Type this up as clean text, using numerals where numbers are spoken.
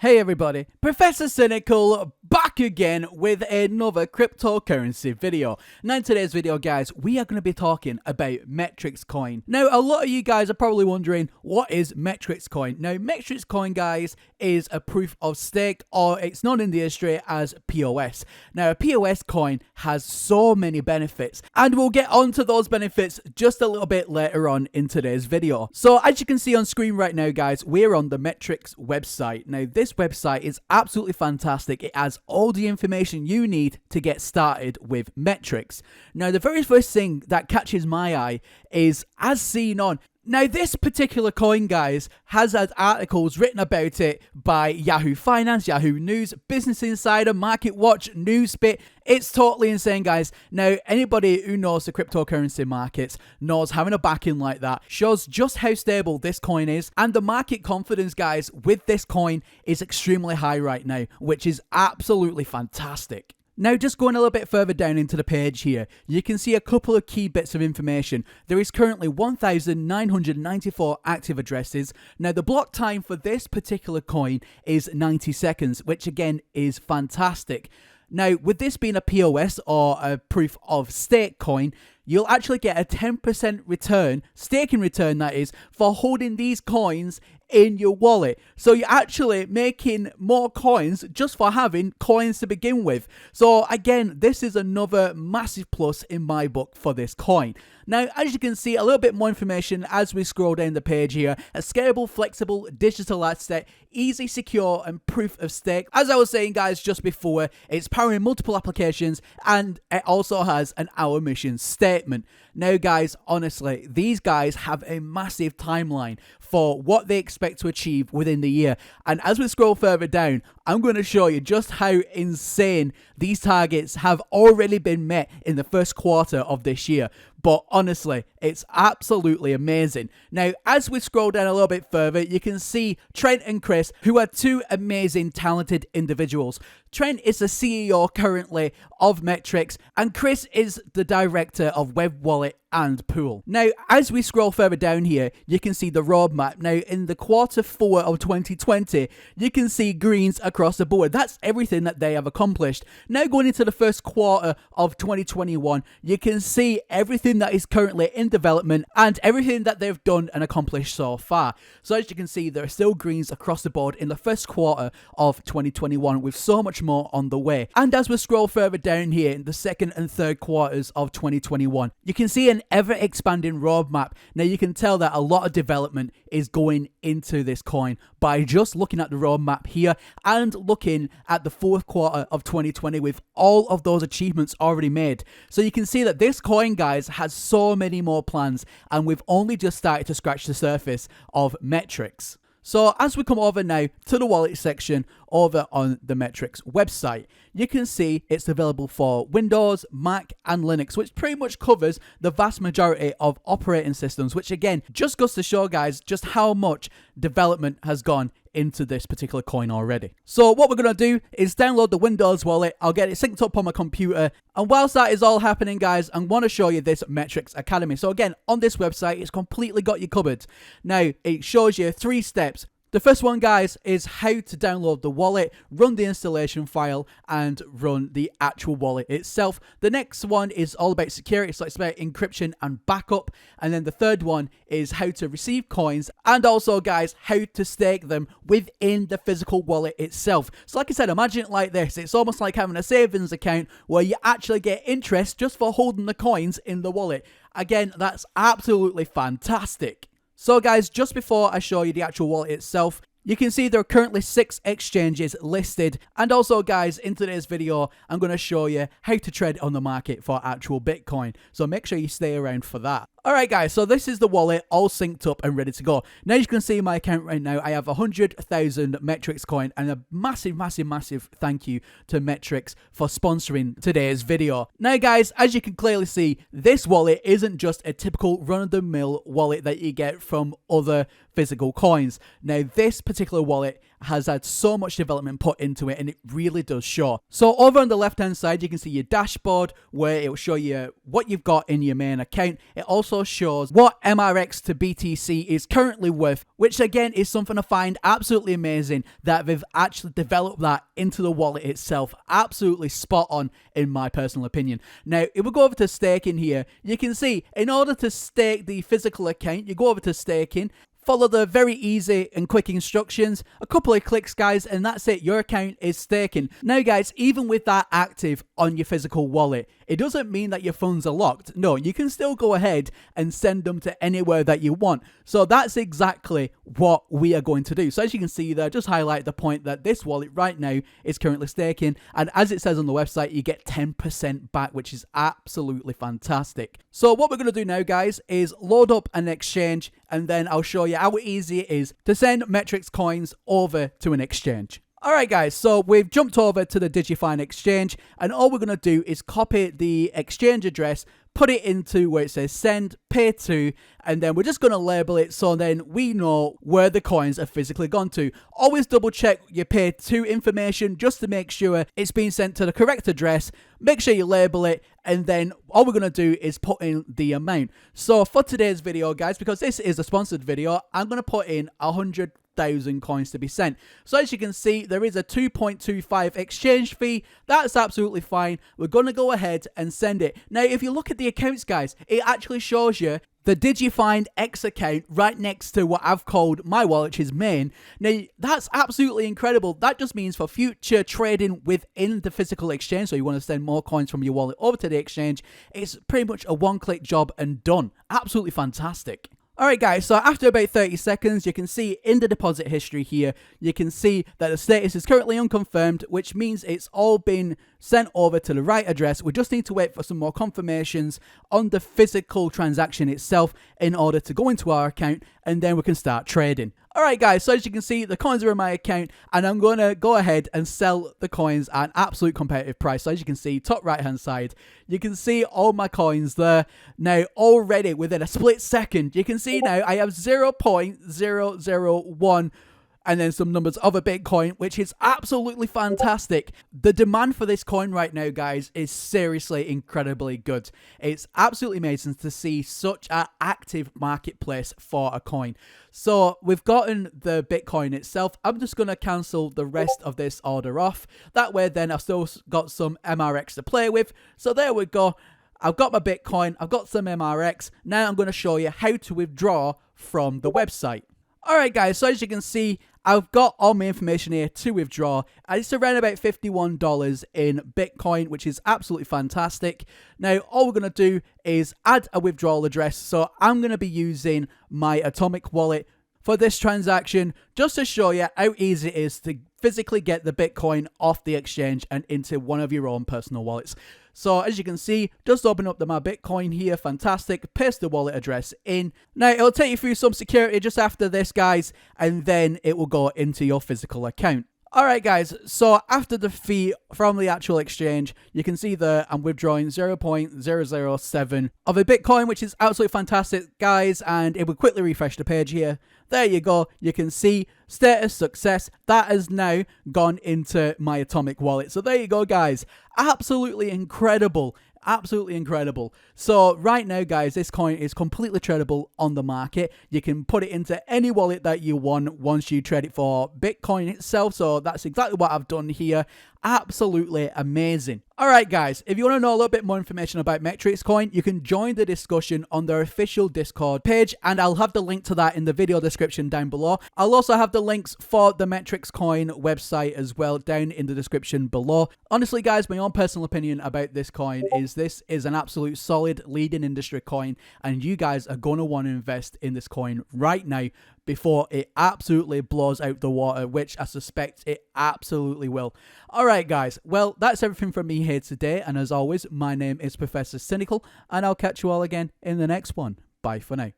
Hey everybody, Professor Cynical back again with another cryptocurrency video. Now in today's video guys, we are going to be talking about Metrix coin. Now a lot of you guys are probably wondering, what is Metrix coin? Now Metrix coin guys is a proof of stake, or it's known in the industry as POS. Now a POS coin has so many benefits, and we'll get onto those benefits just a little bit later on in today's video. So as you can see on screen right now guys, we're on the Metrix website. Now this website is absolutely fantastic. It has all the information you need to get started with Metrix. Now the very first thing that catches my eye is as seen on. Now this particular coin guys has had articles written about it by Yahoo Finance, Yahoo News, Business Insider, Market Watch, Newsbit. It's totally insane guys. Now anybody who knows the cryptocurrency markets knows having a backing like that shows just how stable this coin is, and the market confidence guys with this coin is extremely high right now, which is absolutely fantastic. Now just going a little bit further down into the page here, you can see a couple of key bits of information. There is currently 1,994 active addresses. Now the block time for this particular coin is 90 seconds, which again is fantastic. Now with this being a POS or a proof of stake coin, you'll actually get a 10% return, staking return that is, for holding these coins in your wallet. So you're actually making more coins just for having coins to begin with. So again, this is another massive plus in my book for this coin. Now, as you can see, a little bit more information as we scroll down the page here. A scalable, flexible, digital asset, easy, secure, and proof of stake. As I was saying, guys, just before, it's powering multiple applications, and it also has an our mission statement. Now, guys, honestly, these guys have a massive timeline for what they expect to achieve within the year. And as we scroll further down, I'm going to show you just how insane these targets have already been met in the first quarter of this year. But honestly, it's absolutely amazing. Now, as we scroll down a little bit further, you can see Trent and Chris, who are two amazing, talented individuals. Trent is the CEO currently of Metrix, and Chris is the director of Web Wallet and Pool. Now, as we scroll further down here, you can see the roadmap. Now, in the quarter 4 of 2020, you can see greens across the board. That's everything that they have accomplished. Now, going into the first quarter of 2021, you can see everything that is currently in development and everything that they've done and accomplished so far. So as you can see, there are still greens across the board in the first quarter of 2021, with so much more on the way. And as we scroll further down here in the second and third quarters of 2021, you can see an ever expanding roadmap. Now you can tell that a lot of development is going into this coin by just looking at the roadmap here and looking at the fourth quarter of 2020 with all of those achievements already made. So you can see that this coin guys has so many more plans, and we've only just started to scratch the surface of Metrix. So as we come over now to the wallet section over on the Metrix website, you can see it's available for Windows, Mac, and Linux, which pretty much covers the vast majority of operating systems, which again just goes to show guys just how much development has gone into this particular coin already. So what we're going to do is download the Windows wallet. I'll get it synced up on my computer, and whilst that is all happening guys, I want to show you this Metrix Academy. So again, on this website, it's completely got you covered. Now it shows you 3 steps. The first one, guys, is how to download the wallet, run the installation file, and run the actual wallet itself. The next one is all about security, so it's about encryption and backup. And then the third one is how to receive coins, and also, guys, how to stake them within the physical wallet itself. So like I said, imagine it like this. It's almost like having a savings account where you actually get interest just for holding the coins in the wallet. Again, that's absolutely fantastic. So guys, just before I show you the actual wallet itself, you can see there are currently 6 exchanges listed. And also guys, in today's video, I'm going to show you how to trade on the market for actual Bitcoin. So make sure you stay around for that. Alright guys, so this is the wallet all synced up and ready to go. Now you can see my account right now, I have 100,000 Metrix coin, and a massive thank you to Metrix for sponsoring today's video. Now guys, as you can clearly see, this wallet isn't just a typical run-of-the-mill wallet that you get from other physical coins. Now this particular particular wallet has had so much development put into it, and it really does show. So over on the left hand side, you can see your dashboard where it will show you what you've got in your main account. It also shows what MRX to BTC is currently worth, which again is something I find absolutely amazing that they've actually developed that into the wallet itself. Absolutely spot on in my personal opinion. Now, if we go over to staking here, you can see in order to stake the physical account, you go over to staking, follow the very easy and quick instructions, a couple of clicks guys, and that's it, your account is staking. Now guys, even with that active on your physical wallet, it doesn't mean that your funds are locked. No, you can still go ahead and send them to anywhere that you want. So that's exactly what we are going to do. So as you can see there, just highlight the point that this wallet right now is currently staking, and as it says on the website, you get 10% back, which is absolutely fantastic. So what we're going to do now guys is load up an exchange, and then I'll show you how easy it is to send Metrix coins over to an exchange. Alright guys, so we've jumped over to the Digifine exchange, and all we're going to do is copy the exchange address, put it into where it says send, pay to, and then we're just going to label it so then we know where the coins are physically gone to. Always double check your pay to information just to make sure it's being sent to the correct address. Make sure you label it, and then all we're going to do is put in the amount. So for today's video guys, because this is a sponsored video, I'm going to put in 100,000 coins to be sent. So as you can see, there is a 2.25 exchange fee. That's absolutely fine. We're going to go ahead and send it. Now, if you look at the accounts, guys, it actually shows you the Digifind X account right next to what I've called my wallet, which is main. Now, that's absolutely incredible. That just means for future trading within the physical exchange, so you want to send more coins from your wallet over to the exchange, it's pretty much a one-click job and done. Absolutely fantastic. Alright guys, so after about 30 seconds, you can see in the deposit history here, you can see that the status is currently unconfirmed, which means it's all been sent over to the right address. We just need to wait for some more confirmations on the physical transaction itself in order to go into our account, and then we can start trading. Alright guys, so as you can see, the coins are in my account, and I'm going to go ahead and sell the coins at an absolute competitive price. So as you can see, top right hand side, you can see all my coins there. Now already within a split second, you can see now I have 0.001 and then some numbers of a Bitcoin, which is absolutely fantastic. The demand for this coin right now, guys, is seriously incredibly good. It's absolutely amazing to see such an active marketplace for a coin. So we've gotten the Bitcoin itself. I'm just going to cancel the rest of this order off. That way then I've still got some MRX to play with. So there we go. I've got my Bitcoin. I've got some MRX. Now I'm going to show you how to withdraw from the website. Alright guys, so as you can see, I've got all my information here to withdraw, and it's around about $51 in Bitcoin, which is absolutely fantastic. Now, all we're going to do is add a withdrawal address, so I'm going to be using my Atomic wallet for this transaction, just to show you how easy it is to physically get the Bitcoin off the exchange and into one of your own personal wallets. So as you can see, just open up my Bitcoin here, fantastic, paste the wallet address in. Now it'll take you through some security just after this guys, and then it will go into your physical account. Alright guys, so after the fee from the actual exchange, you can see there I'm withdrawing 0.007 of a Bitcoin, which is absolutely fantastic guys, and it will quickly refresh the page here. There you go, you can see status success. That has now gone into my Atomic wallet. So there you go guys, absolutely incredible. Absolutely incredible. So right now guys, this coin is completely tradable on the market. You can put it into any wallet that you want once you trade it for Bitcoin itself. So that's exactly what I've done here. Absolutely amazing. Alright guys, if you want to know a little bit more information about Metrix coin, you can join the discussion on their official Discord page, and I'll have the link to that in the video description down below. I'll also have the links for the Metrix coin website as well down in the description below. Honestly guys, my own personal opinion about this coin is this is an absolute solid leading industry coin, and you guys are going to want to invest in this coin right now before it absolutely blows out the water, which I suspect it absolutely will. Alright guys, well that's everything from me here today, and as always, my name is Professor Cynical, and I'll catch you all again in the next one. Bye for now.